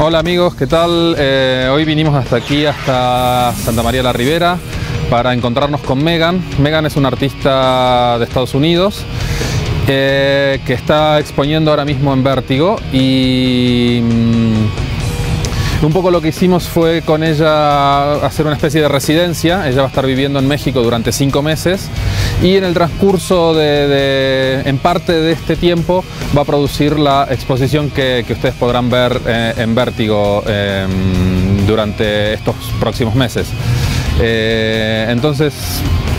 Hola amigos, ¿qué tal? Hoy vinimos hasta aquí, hasta Santa María la Ribera, para encontrarnos con Megan. Megan es una artista de Estados Unidos que está exponiendo ahora mismo en Vértigo, y un poco lo que hicimos fue con ella hacer una especie de residencia. Ella va a estar viviendo en México durante 5 meses y en el transcurso en parte de este tiempo va a producir la exposición que ustedes podrán ver en Vértigo durante estos próximos meses. Entonces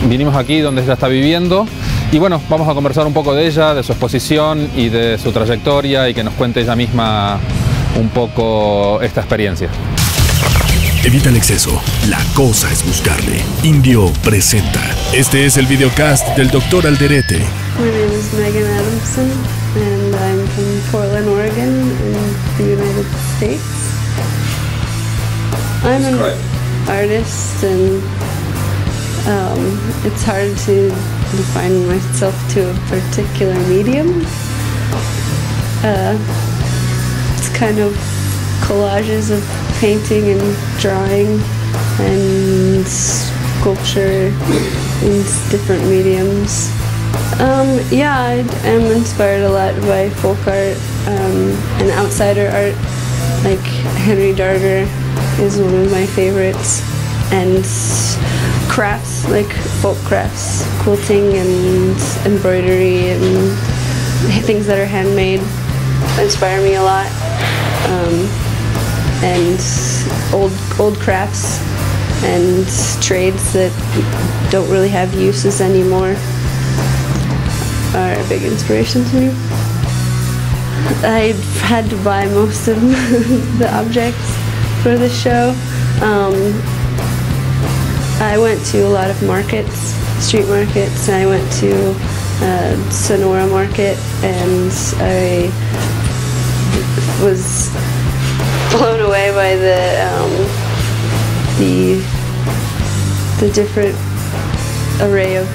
vinimos aquí donde ella está viviendo y bueno, vamos a conversar un poco de ella, de su exposición y de su trayectoria, y que nos cuente ella misma un poco esta experiencia. Evita el exceso, la cosa es buscarle. Indio presenta. Este es el videocast del Dr. Alderete. My name is Megan Adamson and I'm from Portland, Oregon in the United States. I'm an artist, and it's hard to define myself to a particular medium. It's kind of collages of painting and drawing and sculpture in different mediums. Yeah, I am inspired a lot by folk art and outsider art, like Henry Darger is one of my favorites, and crafts, like folk crafts, quilting and embroidery and things that are handmade inspire me a lot. And old crafts and trades that don't really have uses anymore are a big inspiration to me. I've had to buy most of the objects for the show. I went to a lot of markets, street markets. I went to Sonora Market, and I was blown away by the different array of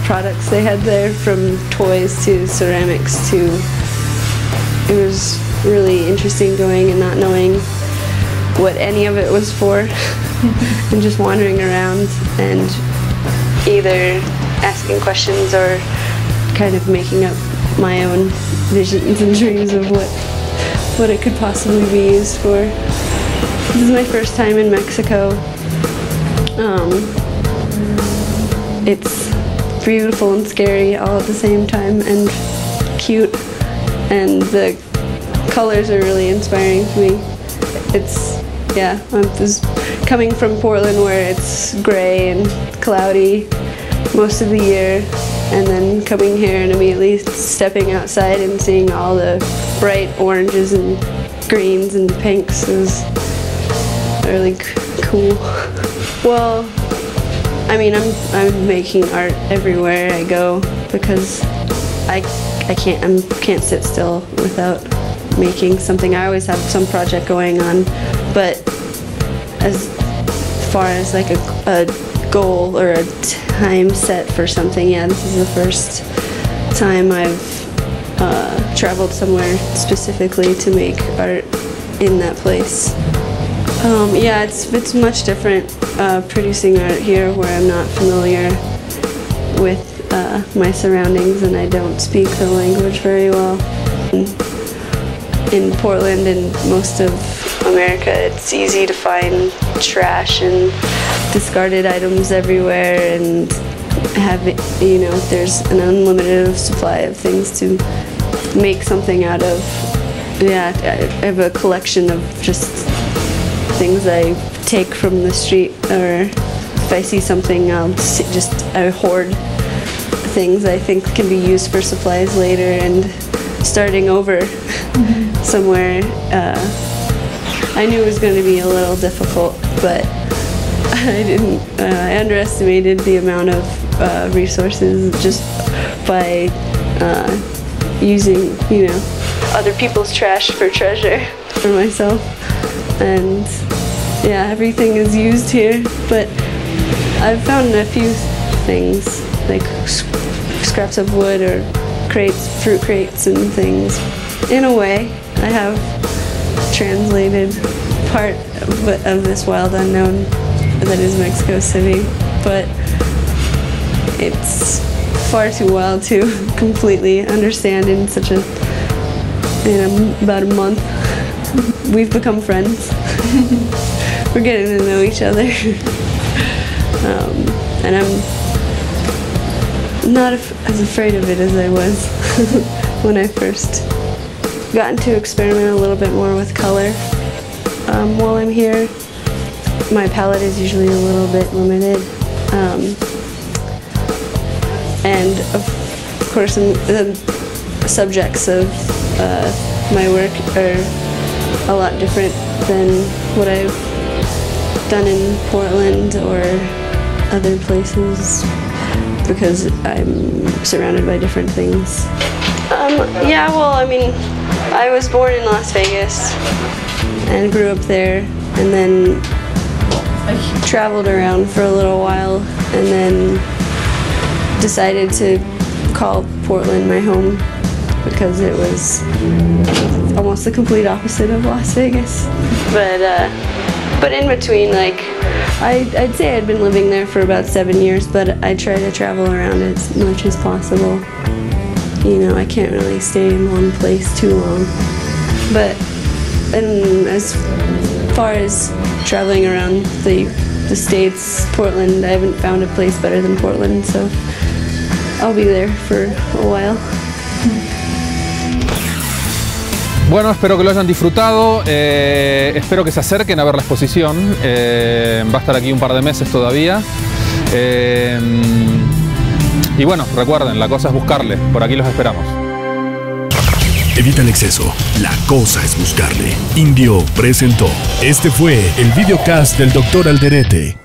products they had there, from toys to ceramics to. It was really interesting going and not knowing what any of it was for, and just wandering around and either asking questions or kind of making up my own visions and dreams of what it could possibly be used for. This is my first time in Mexico. It's beautiful and scary all at the same time, and cute, and the colors are really inspiring to me. Yeah, I was coming from Portland, where it's gray and cloudy most of the year, and then coming here and immediately stepping outside and seeing all the bright oranges and greens and pinks is really cool. Well, I mean, I'm making art everywhere I go, because I can't sit still without making something. I always have some project going on, but as far as like a goal or a time set for something, yeah, this is the first time I've traveled somewhere specifically to make art in that place. Yeah, it's much different producing art here, where I'm not familiar with my surroundings and I don't speak the language very well. In Portland and most of America, it's easy to find trash and discarded items everywhere, and there's an unlimited supply of things to make something out of. Yeah, I have a collection of just things I take from the street, or if I see something, I hoard things I think can be used for supplies later, and starting over somewhere. I knew it was going to be a little difficult, but I underestimated the amount of resources just by using, other people's trash for treasure for myself. And yeah, everything is used here, but I've found a few things, like scraps of wood or crates, fruit crates and things. In a way, I have translated part of this wild unknown that is Mexico City, but it's far too wild to completely understand in about a month. We've become friends. We're getting to know each other. And I'm not as afraid of it as I was when I first gotten to experiment a little bit more with color. While I'm here, my palette is usually a little bit limited. And of course, the subjects of my work are a lot different than what I've done in Portland or other places because I'm surrounded by different things. Yeah, well, I mean, I was born in Las Vegas and grew up there, and then traveled around for a little while, and then decided to call Portland my home because it was almost the complete opposite of Las Vegas. But in between, like, I'd say I'd been living there for about 7 years, but I try to travel around as much as possible. You know, I can't really stay in one place too long. But as far as traveling around the States, Portland, I haven't found a place better than Portland, so I'll be there for a while. Bueno, espero que lo hayan disfrutado, espero que se acerquen a ver la exposición, va a estar aquí un par de meses todavía. Y bueno, recuerden, la cosa es buscarle, por aquí los esperamos. Evita el exceso, la cosa es buscarle. Indio presentó. Este fue el videocast del Dr. Alderete.